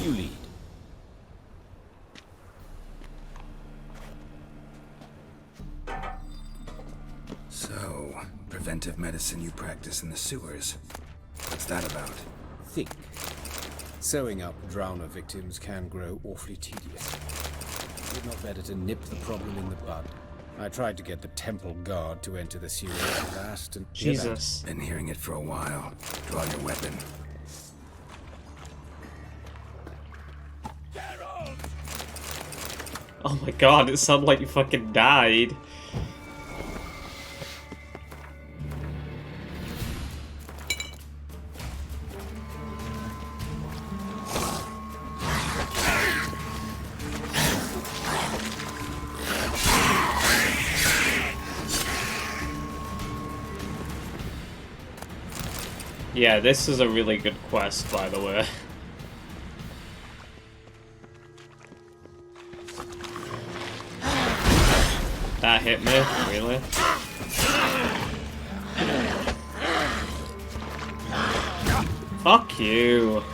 You lead. So, preventive medicine you practice in the sewers. What's that about? Think. Sewing up drowner victims can grow awfully tedious. Is it not better to nip the problem in the bud? I tried to get the temple guard to enter the sewer at last, and Jesus. Been hearing it for a while. Draw your weapon. Oh my god, it sounded like you fucking died. Yeah, this is a really good quest, by the way. That hit me, really? Fuck you.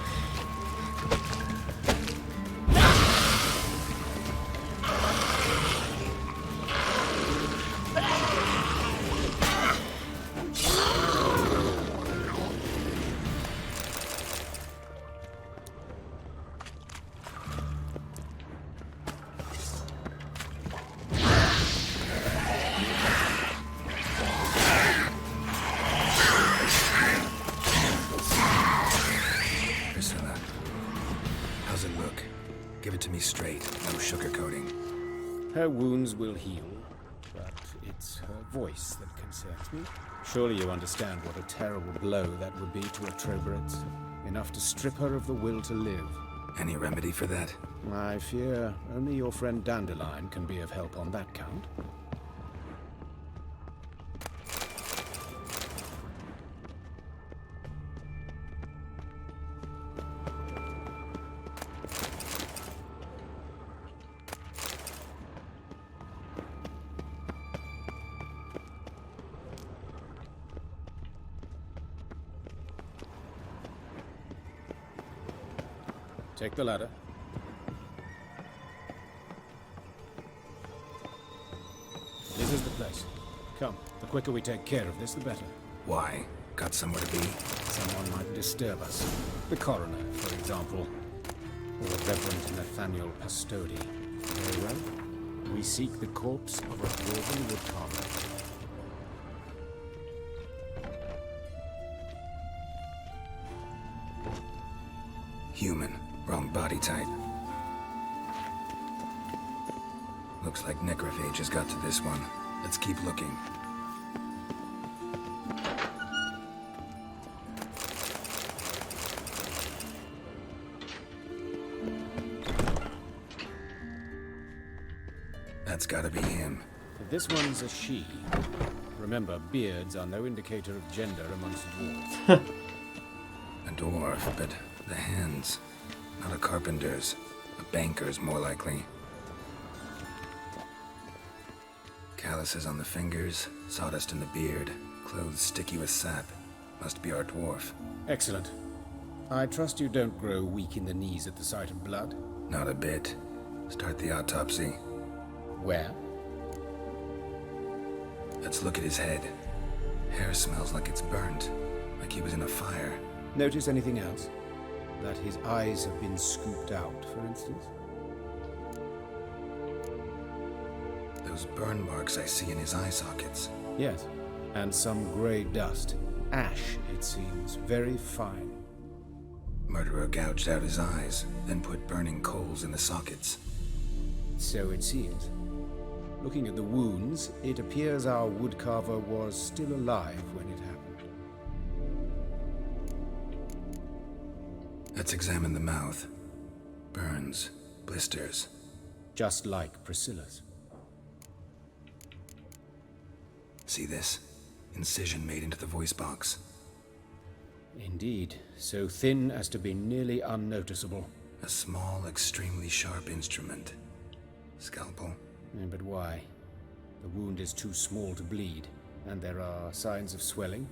How's it look? Give it to me straight, no sugarcoating. her wounds will heal, but it's her voice that concerns me. Surely you understand what a terrible blow that would be to a Troberet. Enough to strip her of the will to live. Any remedy for that? I fear only your friend Dandelion can be of help on that count. Take the ladder. This is the place. Come, the quicker we take care of this, the better. Why? Got somewhere to be? Someone might disturb us. The coroner, for example. Or Reverend Nathaniel Pastodi. Very well. We seek the corpse of a dwarven woodcarver. Human. Wrong body type. Looks like necrophages got to this one. Let's keep looking. That's gotta be him. This one's a she. Remember, beards are no indicator of gender amongst dwarves. A dwarf, but the hands. Not a carpenter's. A banker's, more likely. Calluses on the fingers, sawdust in the beard, clothes sticky with sap. Must be our dwarf. Excellent. I trust you don't grow weak in the knees at the sight of blood. Not a bit. Start the autopsy. Where? Let's look at his head. Hair smells like it's burnt, like he was in a fire. Notice anything else? That his eyes have been scooped out, for instance? Those burn marks I see in his eye sockets. Yes. And some grey dust. Ash, it seems. Very fine. Murderer gouged out his eyes, then put burning coals in the sockets. So it seems. Looking at the wounds, it appears our woodcarver was still alive when it happened. Let's examine the mouth. Burns, blisters. Just like Priscilla's. See this? Incision made into the voice box. Indeed, so thin as to be nearly unnoticeable. A small, extremely sharp instrument. Scalpel. But why? The wound is too small to bleed, and there are signs of swelling.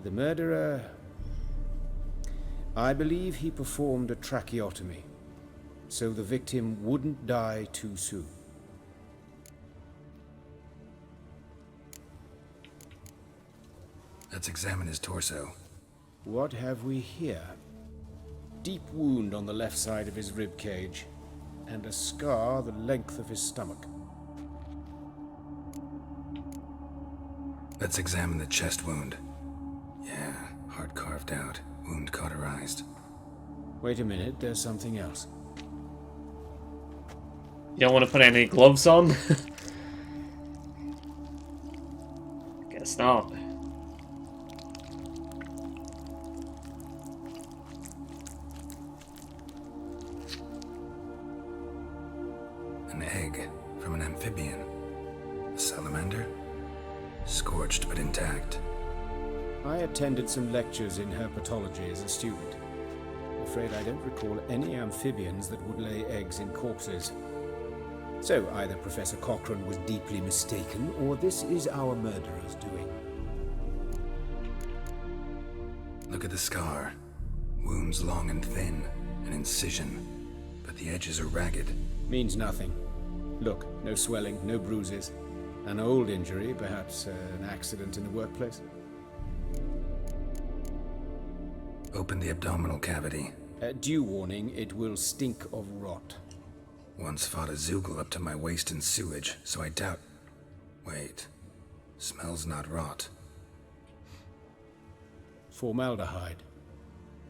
The murderer I believe he performed a tracheotomy, so the victim wouldn't die too soon. Let's examine his torso. What have we here? Deep wound on the left side of his rib cage, and a scar the length of his stomach. Let's examine the chest wound. Yeah, heart carved out, wound cauterized. Wait a minute, there's something else. You don't want to put any gloves on? Guess not. An egg from an amphibian. A salamander? Scorched but intact. I attended some lectures in herpetology as a student. I'm afraid I don't recall any amphibians that would lay eggs in corpses. So either Professor Cochrane was deeply mistaken, or this is our murderer's doing. Look at the scar. Wounds long and thin, an incision. But the edges are ragged. Means nothing. Look, no swelling, no bruises. An old injury, perhaps an accident in the workplace. Open the abdominal cavity. Due warning, it will stink of rot. Once fought a Zoogle up to my waist in sewage, so I doubt... Wait. Smells not rot. Formaldehyde.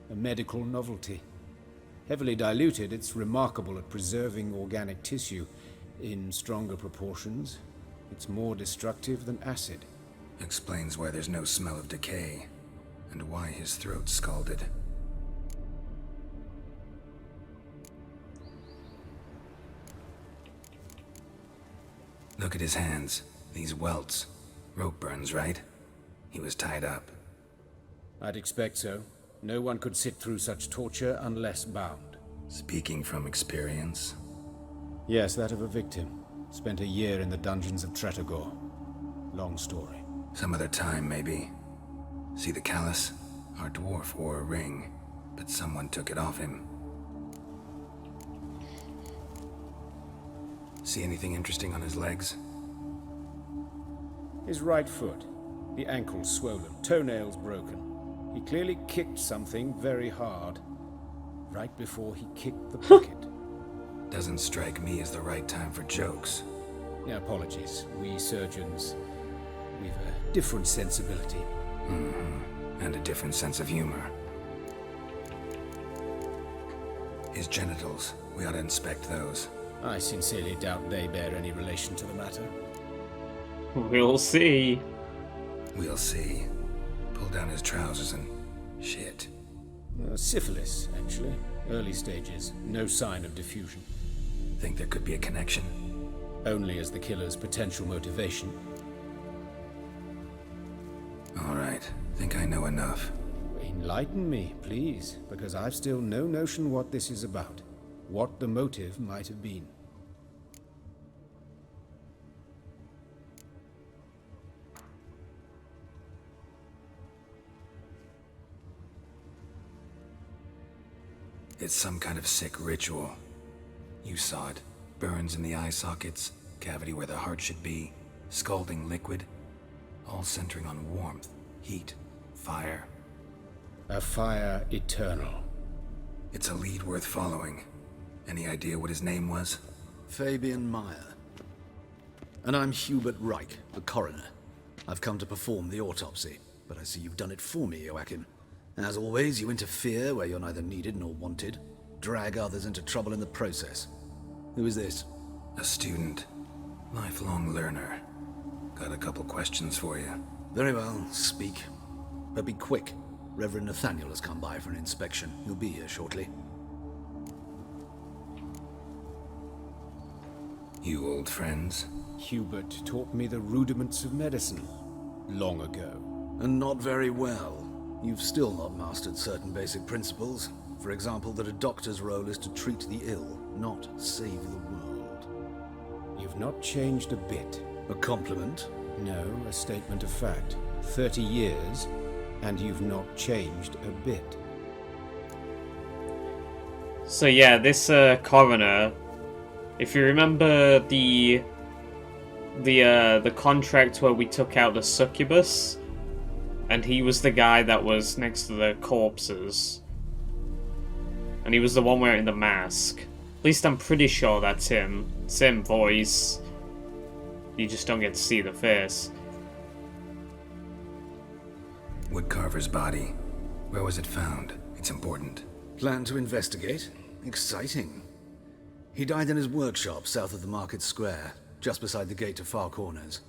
A medical novelty. Heavily diluted, it's remarkable at preserving organic tissue. In stronger proportions, it's more destructive than acid. Explains why there's no smell of decay, and why his throat's scalded. Look at his hands. These welts. Rope burns, right? He was tied up. I'd expect so. No one could sit through such torture unless bound. Speaking from experience. Yes, that of a victim. Spent a year in the dungeons of Tretogor. Long story. Some other time, maybe. See the callus? Our dwarf wore a ring, but someone took it off him. See anything interesting on his legs? His right foot. The ankle swollen, toenails broken. He clearly kicked something very hard. Right before he kicked the bucket. Doesn't strike me as the right time for jokes. Yeah, apologies. We surgeons, we've a different sensibility. And a different sense of humor. His genitals, we ought to inspect those. I sincerely doubt they bear any relation to the matter. We'll see. We'll see. Pull down his trousers and... shit. Syphilis, actually. Early stages. No sign of diffusion. Think there could be a connection? Only as the killer's potential motivation. All right. Think I know enough. Enlighten me, please, because I've still no notion what this is about. What the motive might have been. It's some kind of sick ritual. You saw it. Burns in the eye sockets, cavity where the heart should be, scalding liquid, all centering on warmth, heat, fire. A fire eternal. It's a lead worth following. Any idea what his name was? Fabian Meyer. And I'm Hubert Reich, the coroner. I've come to perform the autopsy, but I see you've done it for me, Joachim. As always, you interfere where you're neither needed nor wanted. Drag others into trouble in the process. Who is this? A student. Lifelong learner. Got a couple questions for you. Very well, speak. But be quick. Reverend Nathaniel has come by for an inspection. He'll be here shortly. You old friends? Hubert taught me the rudiments of medicine. Long ago. And not very well. You've still not mastered certain basic principles. For example, that a doctor's role is to treat the ill, not save the world. You've not changed a bit. A compliment? No, a statement of fact. 30 years, and you've not changed a bit. So yeah, this coroner, if you remember the contract where we took out the succubus, and he was the guy that was next to the corpses, and he was the one wearing the mask. At least I'm pretty sure that's him. Same voice. You just don't get to see the face. Woodcarver's body. Where was it found? It's important. Plan to investigate? Exciting. He died in his workshop south of the market square, just beside the gate to Far Corners.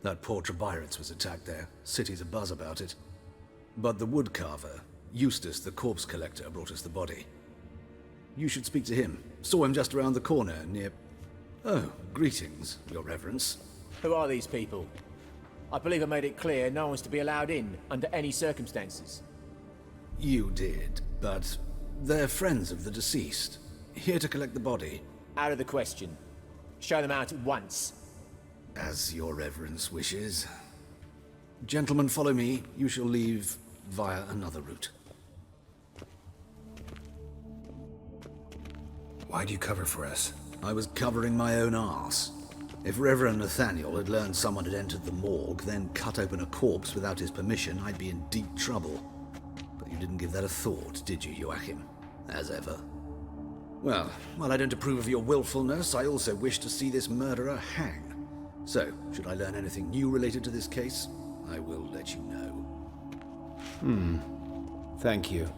That poor Trebirates was attacked there. City's abuzz about it. But the woodcarver, Eustace the corpse collector, brought us the body. You should speak to him. Saw him just around the corner near... Oh, greetings, Your Reverence. Who are these people? I believe I made it clear no one's to be allowed in under any circumstances. You did, but they're friends of the deceased. Here to collect the body. Out of the question. Show them out at once. As Your Reverence wishes. Gentlemen, follow me. You shall leave via another route. Why'd you cover for us? I was covering my own arse. If Reverend Nathaniel had learned someone had entered the morgue, then cut open a corpse without his permission, I'd be in deep trouble. But you didn't give that a thought, did you, Joachim? As ever. Well, while I don't approve of your willfulness, I also wish to see this murderer hang. So, should I learn anything new related to this case, I will let you know. Thank you.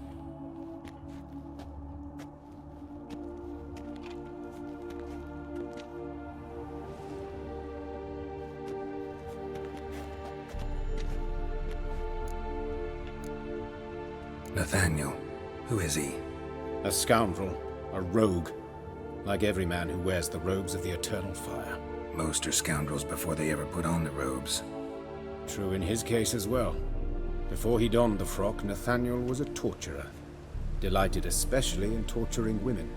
Nathaniel. Who is he? A scoundrel. A rogue. Like every man who wears the robes of the eternal fire. Most are scoundrels before they ever put on the robes. True in his case as well. Before he donned the frock, Nathaniel was a torturer. Delighted especially in torturing women.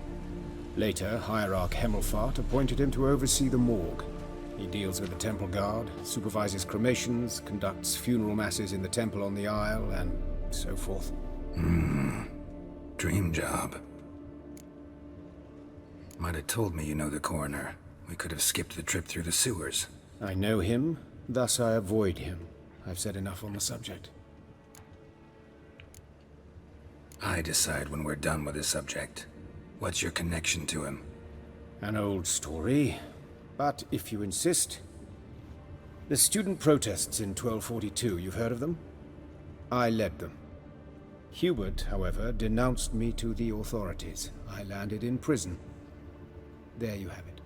Later, Hierarch Hemmelfart appointed him to oversee the morgue. He deals with the temple guard, supervises cremations, conducts funeral masses in the temple on the Isle, and so forth. Dream job. Might have told me you know the coroner. We could have skipped the trip through the sewers. I know him, thus I avoid him. I've said enough on the subject. I decide when we're done with the subject. What's your connection to him? An old story, but if you insist. The student protests in 1242, you've heard of them? I led them. Hubert, however, denounced me to the authorities. I landed in prison. There you have it.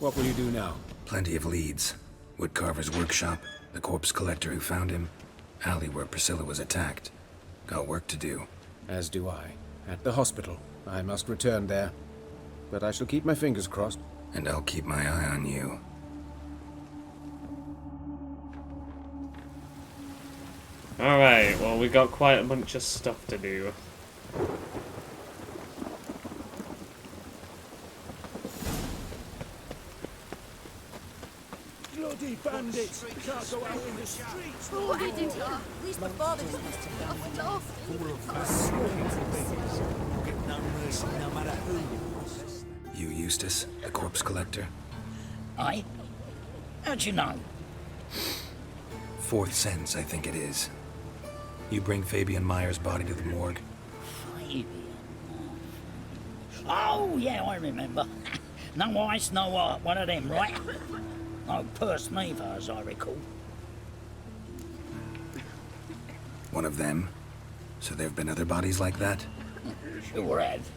What will you do now? Plenty of leads. Woodcarver's workshop, the corpse collector who found him, alley where Priscilla was attacked. Got work to do. As do I. At the hospital. I must return there. But I shall keep my fingers crossed. And I'll keep my eye on you. Alright, well, we got quite a bunch of stuff to do. Bloody bandits! Can't go out in the streets! What are you doing here? At least my father must have got off. Get no mercy, no matter who you was. You, Eustace, the corpse collector? Aye? How'd you know? Fourth sense, I think it is. You bring Fabian Meyer's body to the morgue. Fabian. Oh, yeah, I remember. No ice, no art, one of them, right? No purse neither, as I recall. One of them? So there have been other bodies like that? Sure have.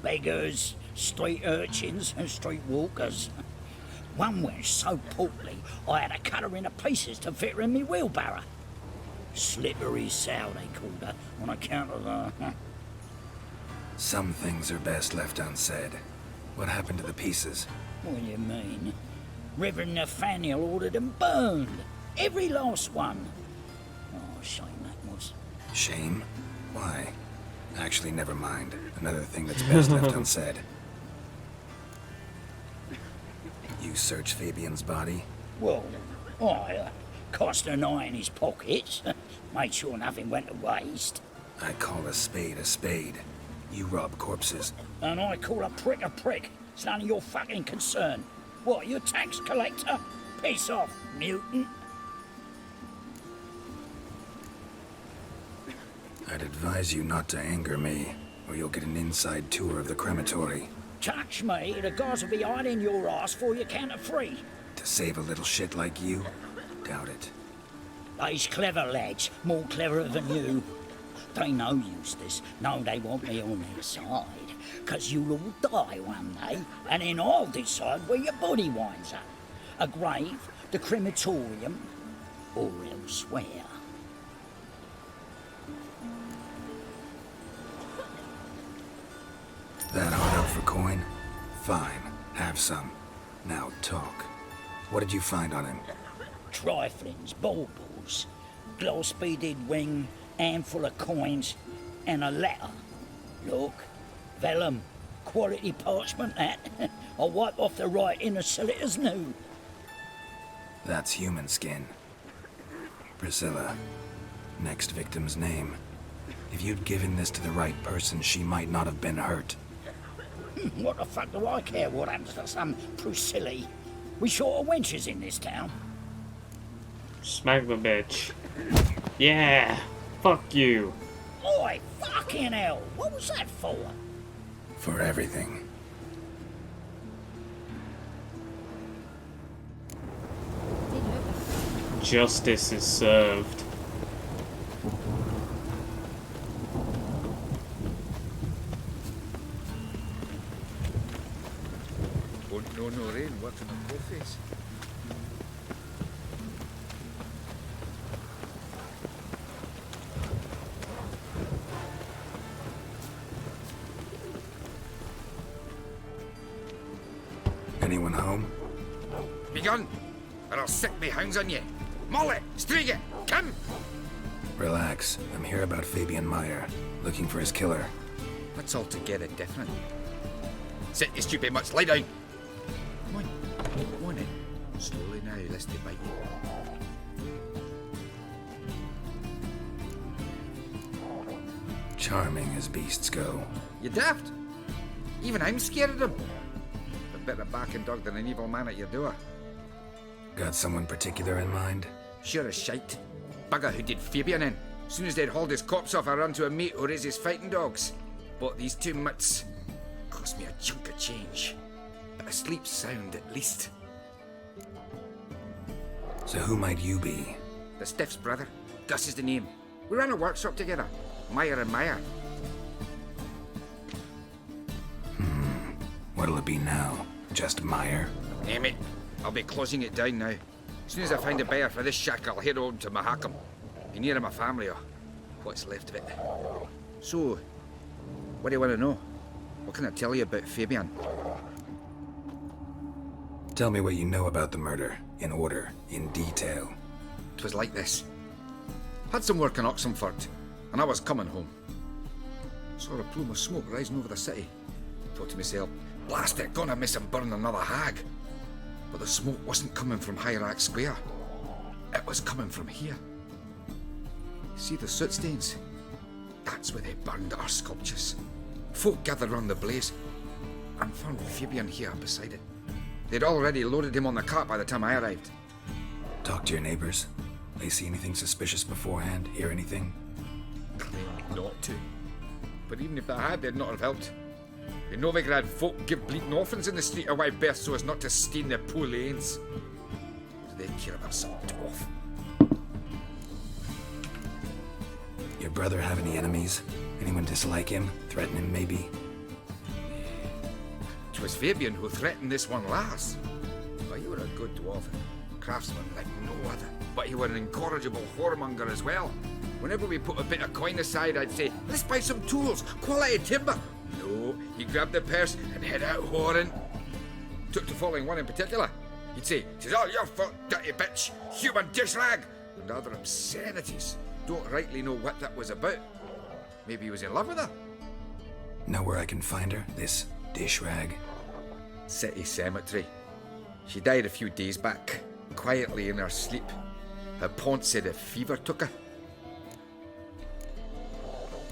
Beggars, street urchins, and street walkers. One went so portly, I had to cut her into pieces to fit her in me wheelbarrow. Slippery sow, they called her, on account of the... Some things are best left unsaid. What happened to the pieces? What do you mean? Reverend Nathaniel ordered them burned. Every last one. Oh, shame that was. Shame? Why? Actually, never mind. Another thing that's best left unsaid. You searched Fabian's body? Well, I cast an eye in his pockets. Made sure nothing went to waste. I call a spade a spade. You rob corpses. And I call a prick. It's none of your fucking concern. What, you a tax collector? Piss off, mutant. I'd advise you not to anger me, or you'll get an inside tour of the crematory. Touch me, the guys will be hiding your ass for you count of 3. To save a little shit like you? Doubt it. They's clever lads, more cleverer than you. They know Eustace, know they want me on their side. 'Cause you'll all die one day, and then I'll decide where your body winds up. A grave, the crematorium, or elsewhere. That hard up for coin? Fine, have some. Now talk. What did you find on him? Triflings, baubles, gloss-beaded wing, handful of coins, and a letter. Look, vellum, quality parchment that. I'll wipe off the writing and sell it as new. That's human skin. Priscilla. Next victim's name. If you'd given this to the right person, she might not have been hurt. What the fuck do I care what happens to some Priscilla? We short of wenches in this town. Smack the bitch. Yeah! Fuck you. Oi, fucking hell! What was that for? For everything. Justice is served. Won't know no rain working on both face. Anyone home? Be gone, or I'll sick me hounds on you. Molly, Striga, come! Relax. I'm here about Fabian Meyer, looking for his killer. That's altogether different. Sit, you stupid mutts, lie down. Come on in. Slowly now, lest they bite you. Charming as beasts go. You daft? Even I'm scared of them. A better barking dog than an evil man at your door. Got someone particular in mind? Sure as shite. Bugger who did Fabian in. Soon as they'd hauled his corpse off, I ran to a mate who raises fighting dogs. Bought these 2 mutts. Cost me a chunk of change. But I sleep sound at least. So who might you be? The Stiff's brother. Gus is the name. We ran a workshop together. Meyer and Meyer. What'll it be now? Just Meyer? Hey mate, I'll be closing it down now. As soon as I find a buyer for this shack, I'll head on to Mahakam. Be near my family or what's left of it. So, what do you want to know? What can I tell you about Fabian? Tell me what you know about the murder, in order, in detail. 'Twas like this. Had some work in Oxenford, and I was coming home. Saw a plume of smoke rising over the city. Thought to myself, blast it, gonna miss him burn another hag. But the smoke wasn't coming from Hierarch Square. It was coming from here. See the soot stains? That's where they burned our sculptures. Folk gathered round the blaze, and found Fabian here beside it. They'd already loaded him on the cart by the time I arrived. Talk to your neighbors. They see anything suspicious beforehand? Hear anything? Claimed not to. But even if they had, they'd not have helped. In Novigrad, folk give bleeding orphans in the street a wide berth so as not to stain their poor lanes. Do they care about some dwarf? Your brother have any enemies? Anyone dislike him? Threaten him, maybe? 'Twas Fabian who threatened this one last. Well, he were a good dwarf, craftsman like no other. But he were an incorrigible whoremonger as well. Whenever we put a bit of coin aside, I'd say, let's buy some tools, quality timber. No, he grabbed the purse and head out whoring. Took to following one in particular. He'd say, "'Tis all your fault, dirty bitch, human dish rag," and other obscenities. Don't rightly know what that was about. Maybe he was in love with her. Know where I can find her? This dish rag? City cemetery. She died a few days back, quietly in her sleep. Her pont said a fever took her.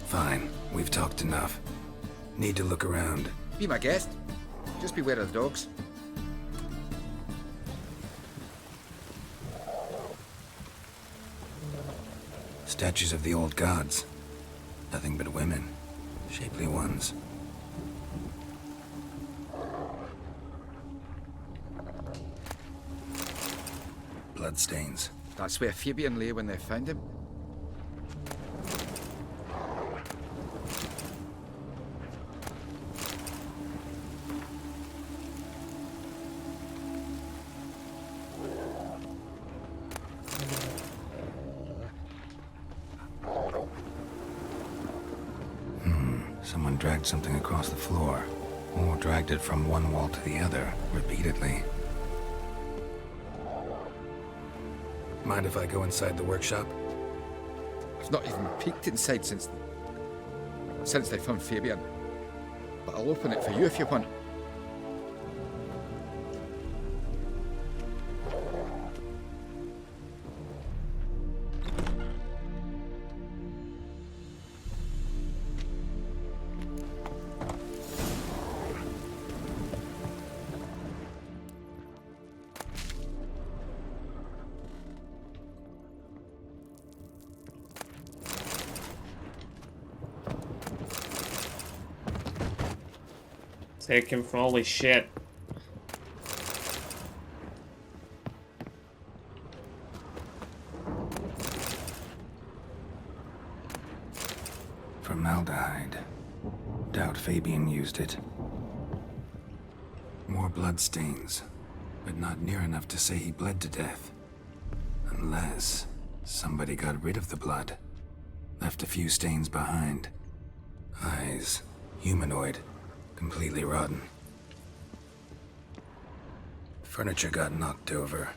Fine, we've talked enough. Need to look around. Be my guest. Just beware of the dogs. Statues of the old gods. Nothing but women. Shapely ones. Bloodstains. That's where Fabian lay when they found him. Someone dragged something across the floor, or dragged it from one wall to the other, repeatedly. Mind if I go inside the workshop? I've not even peeked inside since they found Fabian. But I'll open it for you if you want. Take him for all his shit. Formaldehyde. Doubt Fabian used it. More bloodstains, but not near enough to say he bled to death. Unless somebody got rid of the blood. Left a few stains behind. Eyes. Humanoid. Completely rotten. Furniture got knocked over.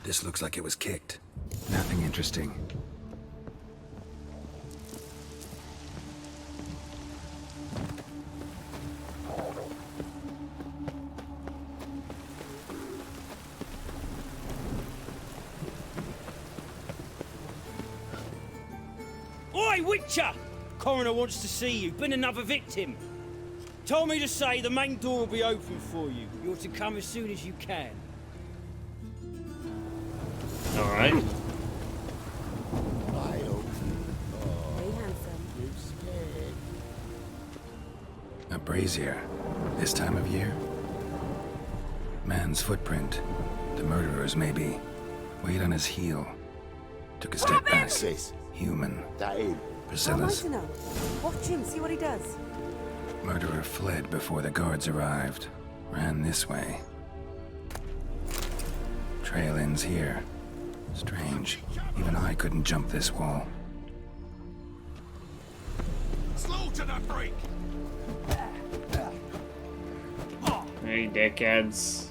This looks like it was kicked. Nothing interesting. Oi, Witcher! Coroner wants to see you. Been another victim. Told me to say the main door will be open for you. You're to come as soon as you can. Alright. A brazier. This time of year? Man's footprint. The murderer's maybe. Weight on his heel. Took a step back. Human. Priscilla's. Watch him, see what he does. Murderer fled before the guards arrived. Ran this way. Trail ends here. Strange. Even I couldn't jump this wall. Slaughter that freak! Hey, dickheads.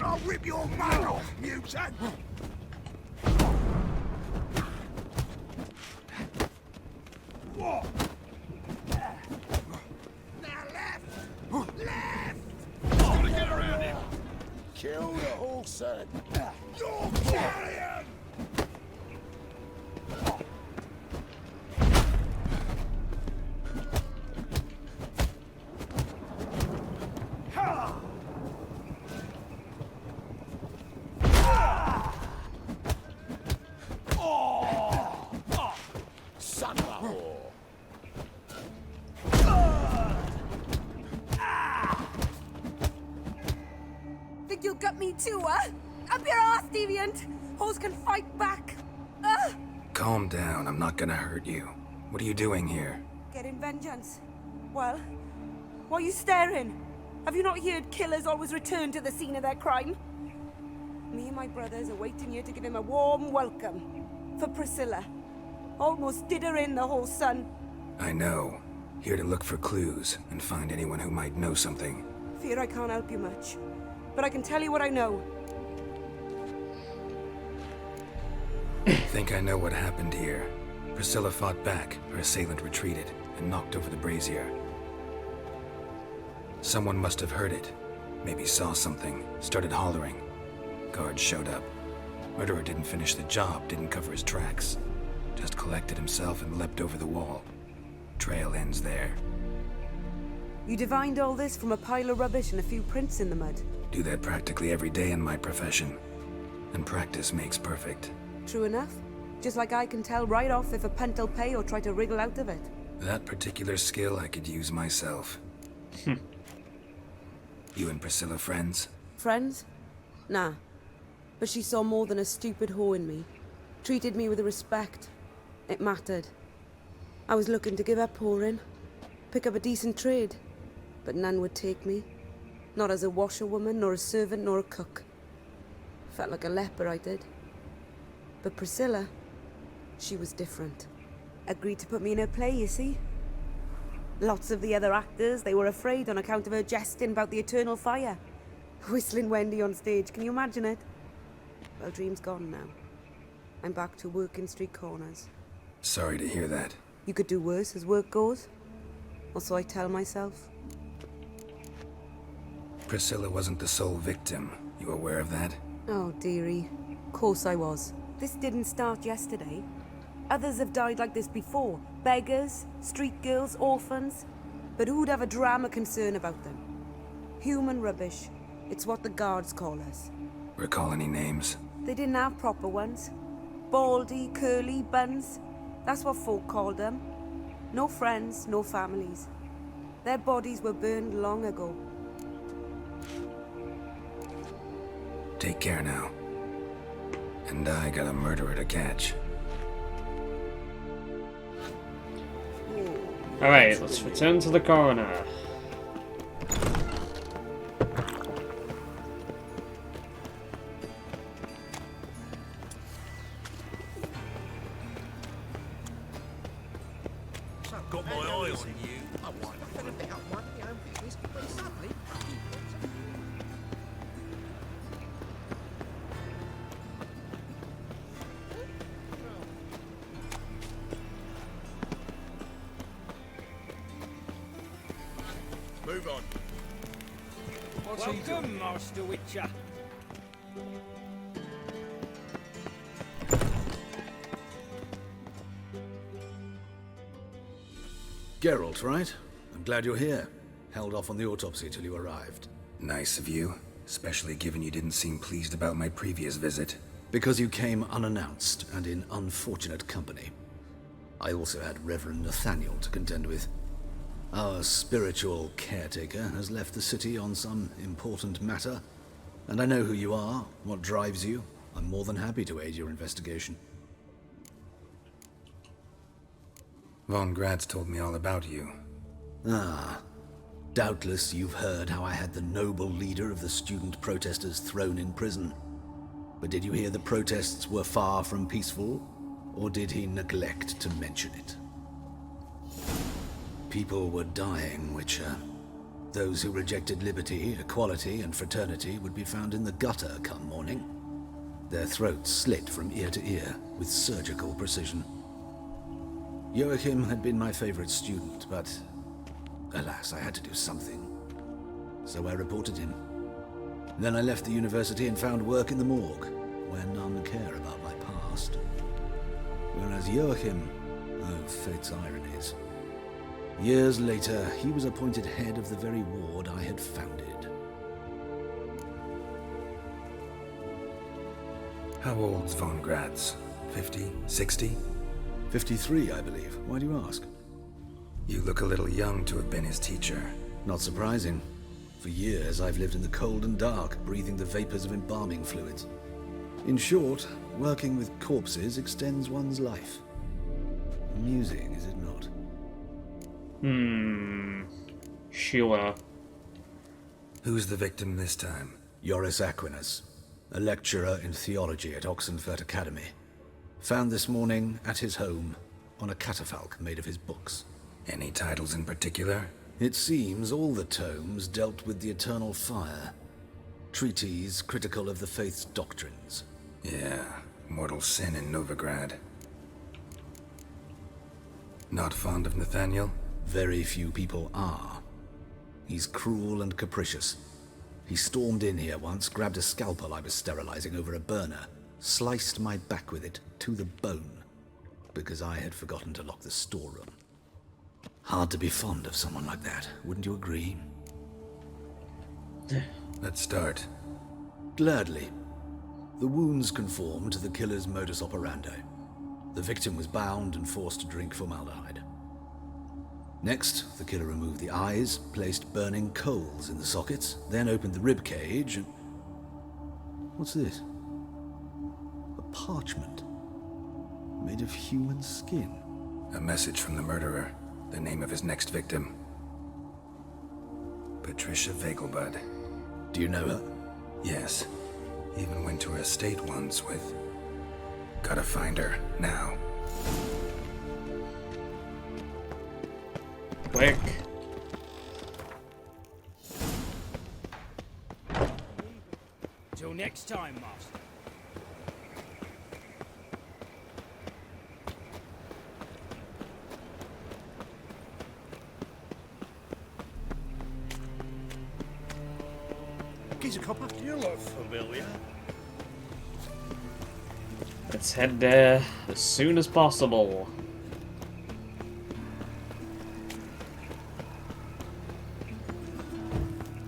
I'll rip your mug off, mutant! Now left! Left! Gotta get around him! Kill the whole son! You're carrion! Son of a whore! Think you'll gut me too, huh? Up your ass, deviant! Hoes can fight back! Calm down, I'm not gonna hurt you. What are you doing here? Getting vengeance. Well, why are you staring? Have you not heard killers always return to the scene of their crime? Me and my brothers are waiting here to give him a warm welcome. For Priscilla. Almost did her in, the whole son. I know. Here to look for clues and find anyone who might know something. Fear I can't help you much. But I can tell you what I know. Think I know what happened here. Priscilla fought back, her assailant retreated, and knocked over the brazier. Someone must have heard it. Maybe saw something, started hollering. Guards showed up. Murderer didn't finish the job, didn't cover his tracks. Just collected himself and leapt over the wall. Trail ends there. You divined all this from a pile of rubbish and a few prints in the mud. Do that practically every day in my profession. And practice makes perfect. True enough. Just like I can tell right off if a punt'll pay or try to wriggle out of it. That particular skill I could use myself. You and Priscilla friends? Friends? Nah. But she saw more than a stupid whore in me. Treated me with respect. It mattered. I was looking to give up whoring. Pick up a decent trade. But none would take me. Not as a washerwoman, nor a servant, nor a cook. Felt like a leper, I did. But Priscilla, she was different. Agreed to put me in her play, you see. Lots of the other actors, they were afraid on account of her jesting about the eternal fire. Whistling Wendy on stage, can you imagine it? Well, dream's gone now. I'm back to working street corners. Sorry to hear that. You could do worse as work goes. Or so I tell myself. Priscilla wasn't the sole victim. You aware of that? Oh, dearie. Course I was. This didn't start yesterday. Others have died like this before. Beggars, street girls, orphans. But who'd have a drama concern about them? Human rubbish. It's what the guards call us. Recall any names? They didn't have proper ones. Baldy, curly, buns. That's what folk called them. No friends, no families. Their bodies were burned long ago. Take care now. And I got a murderer to catch. Alright, let's return to the coroner. Got my eye on you. Move on. Welcome, Master Witcher. Geralt, right? I'm glad you're here. Held off on the autopsy till you arrived. Nice of you, especially given you didn't seem pleased about my previous visit. Because you came unannounced and in unfortunate company. I also had Reverend Nathaniel to contend with. Our spiritual caretaker has left the city on some important matter, and I know who you are, what drives you. I'm more than happy to aid your investigation. Von Gratz told me all about you. Ah, doubtless you've heard how I had the noble leader of the student protesters thrown in prison. But did you hear the protests were far from peaceful, or did he neglect to mention it? People were dying, Witcher. Those who rejected liberty, equality, and fraternity would be found in the gutter come morning. Their throats slit from ear to ear with surgical precision. Joachim had been my favorite student, but alas, I had to do something. So I reported him. Then I left the university and found work in the morgue, where none care about my past. Whereas Joachim, oh, fate's ironies. Years later, he was appointed head of the very ward I had founded. How old's Von Gratz? 50? 60? 53, I believe. Why do you ask? You look a little young to have been his teacher. Not surprising. For years, I've lived in the cold and dark, breathing the vapors of embalming fluids. In short, working with corpses extends one's life. Amusing, is it not? Sure. Who's the victim this time? Joris Aquinas, a lecturer in theology at Oxenfurt Academy. Found this morning at his home on a catafalque made of his books. Any titles in particular? It seems all the tomes dealt with the eternal fire. Treatises critical of the faith's doctrines. Yeah, mortal sin in Novigrad. Not fond of Nathaniel? Very few people are. He's cruel and capricious. He stormed in here once, grabbed a scalpel I was sterilizing over a burner, sliced my back with it to the bone, because I had forgotten to lock the storeroom. Hard to be fond of someone like that, wouldn't you agree? Let's start. Gladly. The wounds conformed to the killer's modus operandi. The victim was bound and forced to drink formaldehyde. Next, the killer removed the eyes, placed burning coals in the sockets, then opened the rib cage and... What's this? A parchment. Made of human skin. A message from the murderer. The name of his next victim. Patricia Vegelbud. Do you know her? Yes. Even went to her estate once with... Gotta find her, now. Quick. Till next time, Master. Geezer copper. You look familiar. Let's head there as soon as possible.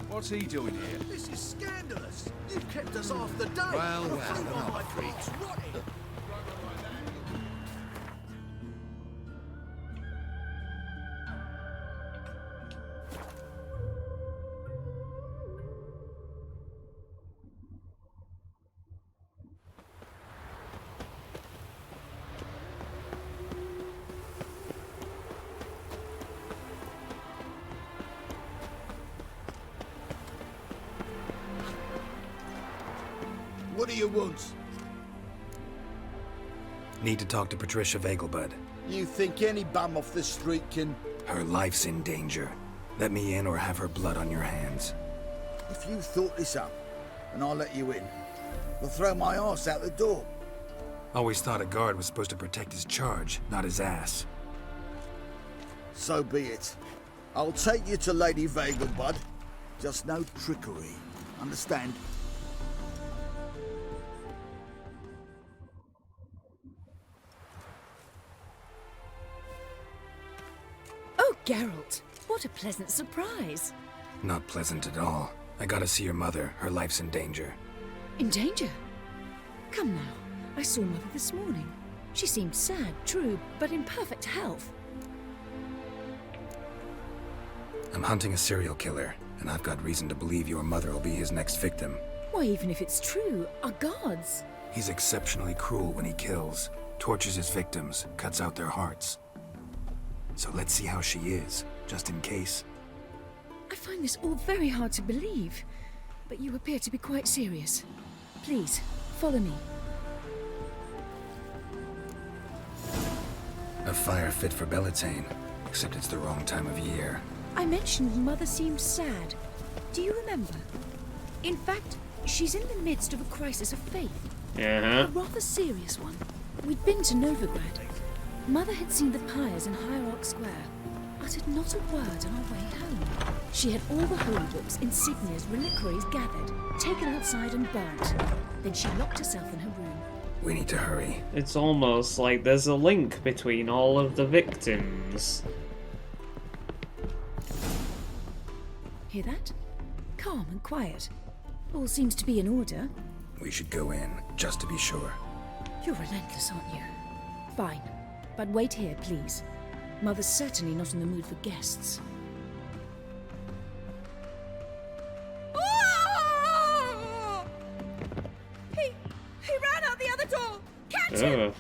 What's he doing here? This is scandalous! You've kept us half the day! Well, well, What do you want? Need to talk to Patricia Vegelbud. You think any bum off the street can... Her life's in danger. Let me in or have her blood on your hands. If you thought this up, and I'll let you in, I'll throw my arse out the door. Always thought a guard was supposed to protect his charge, not his ass. So be it. I'll take you to Lady Vegelbud. Just no trickery. Understand? Oh, Geralt, what a pleasant surprise. Not pleasant at all. I gotta see your mother. Her life's in danger. In danger? Come now, I saw Mother this morning. She seemed sad, true, but in perfect health. I'm hunting a serial killer, and I've got reason to believe your mother will be his next victim. Why, even if it's true, our gods. He's exceptionally cruel when he kills, tortures his victims, cuts out their hearts. So let's see how she is, just in case. I find this all very hard to believe, but you appear to be quite serious. Please, follow me. A fire fit for Bellatane, except it's the wrong time of year. I mentioned Mother seemed sad. Do you remember? In fact, she's in the midst of a crisis of faith. A rather serious one. We'd been to Novigrad. Mother had seen the pyres in Hierarch Square, uttered not a word on our way home. She had all the holy books, insignias, reliquaries gathered, taken outside and burnt. Then she locked herself in her room. We need to hurry. It's almost like there's a link between all of the victims. Hear that? Calm and quiet. All seems to be in order. We should go in, just to be sure. You're relentless, aren't you? Fine. But wait here, please. Mother's certainly not in the mood for guests. Oh! He ran out the other door! Catch him!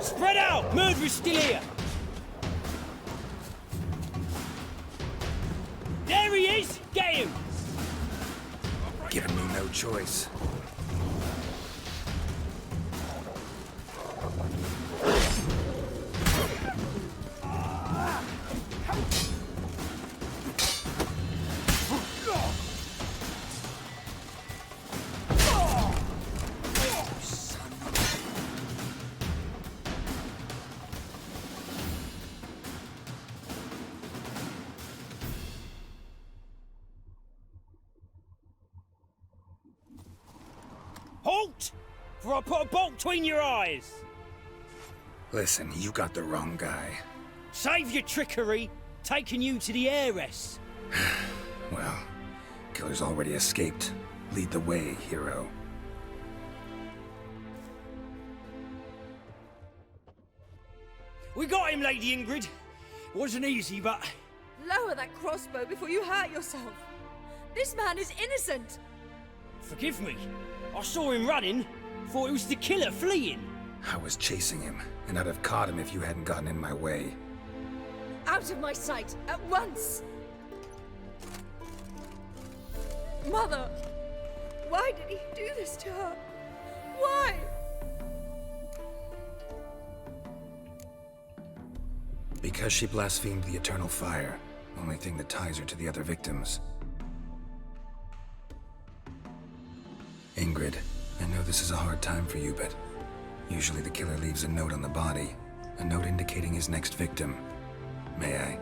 Spread out! Murderer's still here! There he is! Get him! Giving me no choice. bolt? Before I put a bolt between your eyes. Listen, you got the wrong guy. Save your trickery. Taking you to the heiress. Well, killer's already escaped. Lead the way, hero. We got him, Lady Ingrid. Wasn't easy, but... Lower that crossbow before you hurt yourself. This man is innocent. Forgive me. I saw him running. Thought it was the killer fleeing. I was chasing him, and I'd have caught him if you hadn't gotten in my way. Out of my sight, at once! Mother! Why did he do this to her? Why? Because she blasphemed the eternal fire. Only thing that ties her to the other victims. Ingrid, I know this is a hard time for you, but usually the killer leaves a note on the body. A note indicating his next victim. May I?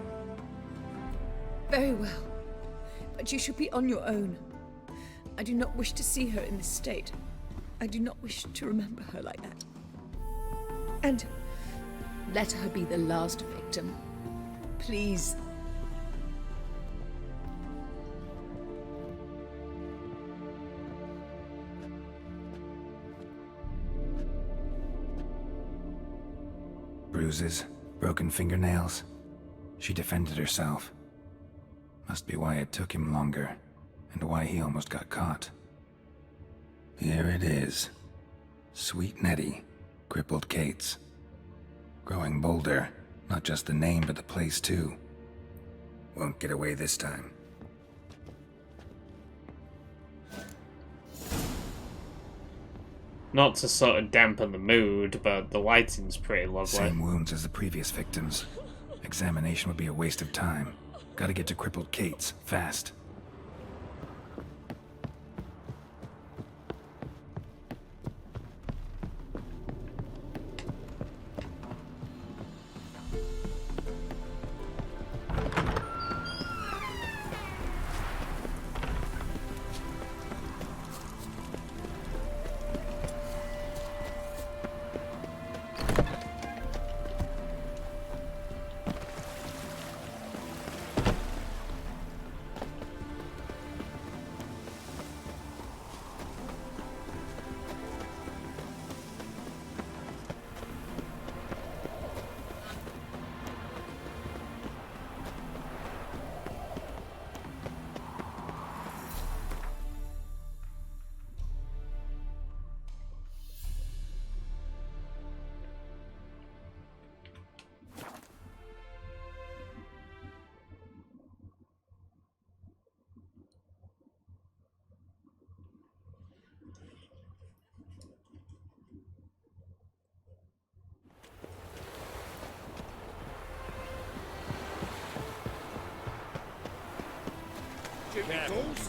Very well. But you should be on your own. I do not wish to see her in this state. I do not wish to remember her like that. And let her be the last victim. Please. Bruises, broken fingernails. She defended herself. Must be why it took him longer, and why he almost got caught. Here it is. Sweet Nettie, crippled Kate's. Growing bolder, not just the name but the place too. Won't get away this time. Not to sort of dampen the mood, but the lighting's pretty lovely. Same wounds as the previous victims. Examination would be a waste of time. Gotta get to crippled Kate's, fast.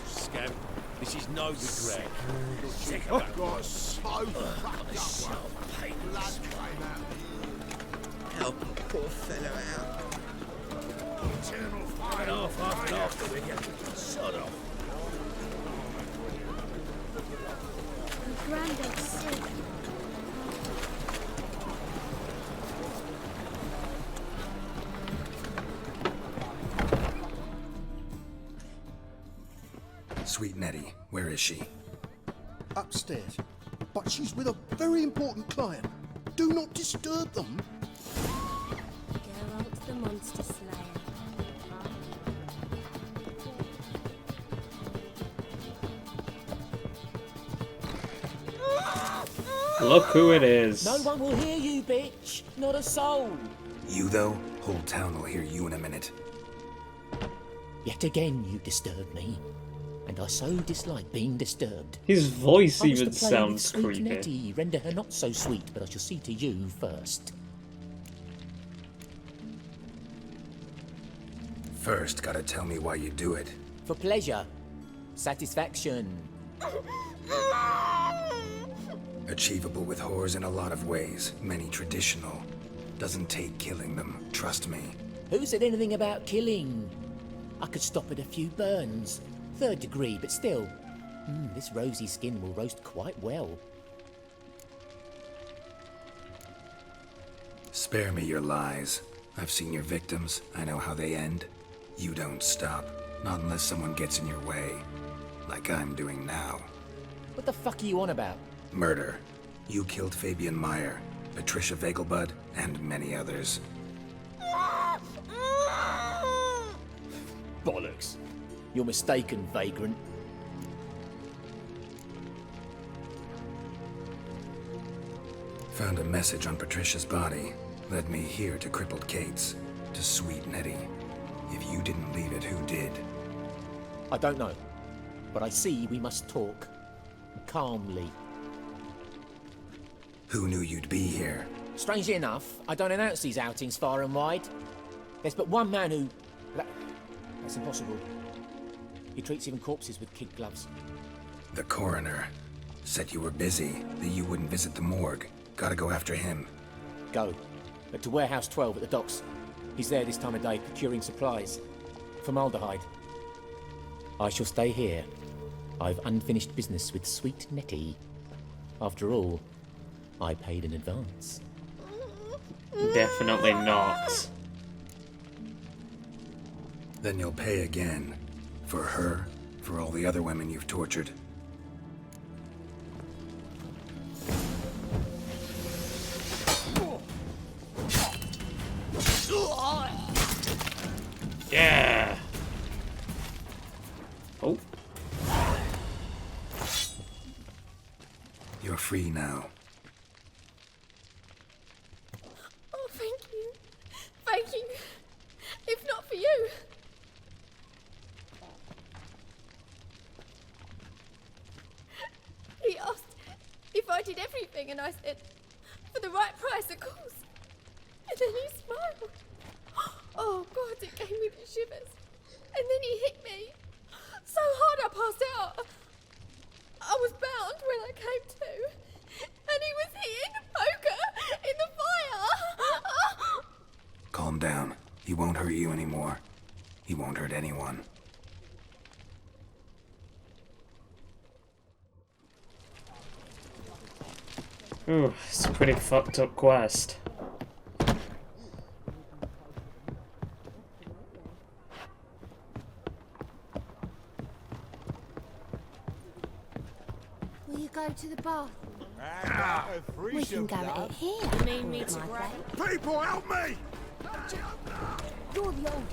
Scamp. This is no regret. I've got so fucked up. Blood came out. Help a poor fellow out. Eternal fire. After with you. Sod off. Granddad's sick. Sweet Nettie, where is she? Upstairs. But she's with a very important client. Do not disturb them. Geralt the Monster Slayer. Look who it is. No one will hear you, bitch. Not a soul. You though? Whole town will hear you in a minute. Yet again you disturb me. And I so dislike being disturbed. His voice I wish even to play sounds sweet creepy. Nettie, render her not so sweet, but I shall see to you first. First, gotta tell me why you do it. For pleasure. Satisfaction. Achievable with whores in a lot of ways, many traditional. Doesn't take killing them, trust me. Who said anything about killing? I could stop at a few burns. 3rd degree, but still. This rosy skin will roast quite well. Spare me your lies. I've seen your victims. I know how they end. You don't stop. Not unless someone gets in your way. Like I'm doing now. What the fuck are you on about? Murder. You killed Fabian Meyer, Patricia Vegelbud, and many others. Bollocks. You're mistaken, vagrant. Found a message on Patricia's body. Led me here to crippled Kate's. To sweet Nettie. If you didn't leave it, who did? I don't know. But I see we must talk. Calmly. Who knew you'd be here? Strangely enough, I don't announce these outings far and wide. There's but one man who... That's impossible. He treats even corpses with kid gloves. The coroner. Said you were busy, that you wouldn't visit the morgue. Gotta go after him. Go. But to Warehouse 12 at the docks. He's there this time of day procuring supplies. Formaldehyde. I shall stay here. I've unfinished business with sweet Nettie. After all, I paid in advance. Definitely not. Then you'll pay again. For her, for all the other women you've tortured. Yeah. Oh. You're free now. Oh, thank you. Thank you. If not for you. He asked if I did everything, and I said, for the right price, of course. And then he smiled. Oh, God, it gave me the shivers. And then he hit me. So hard I passed out. I was bound when I came to. And he was hitting the poker in the fire. Calm down. He won't hurt you anymore. He won't hurt anyone. Ooh, it's a pretty fucked up quest. Will you go to the bath? We We can go at it here. People, help me! You're the old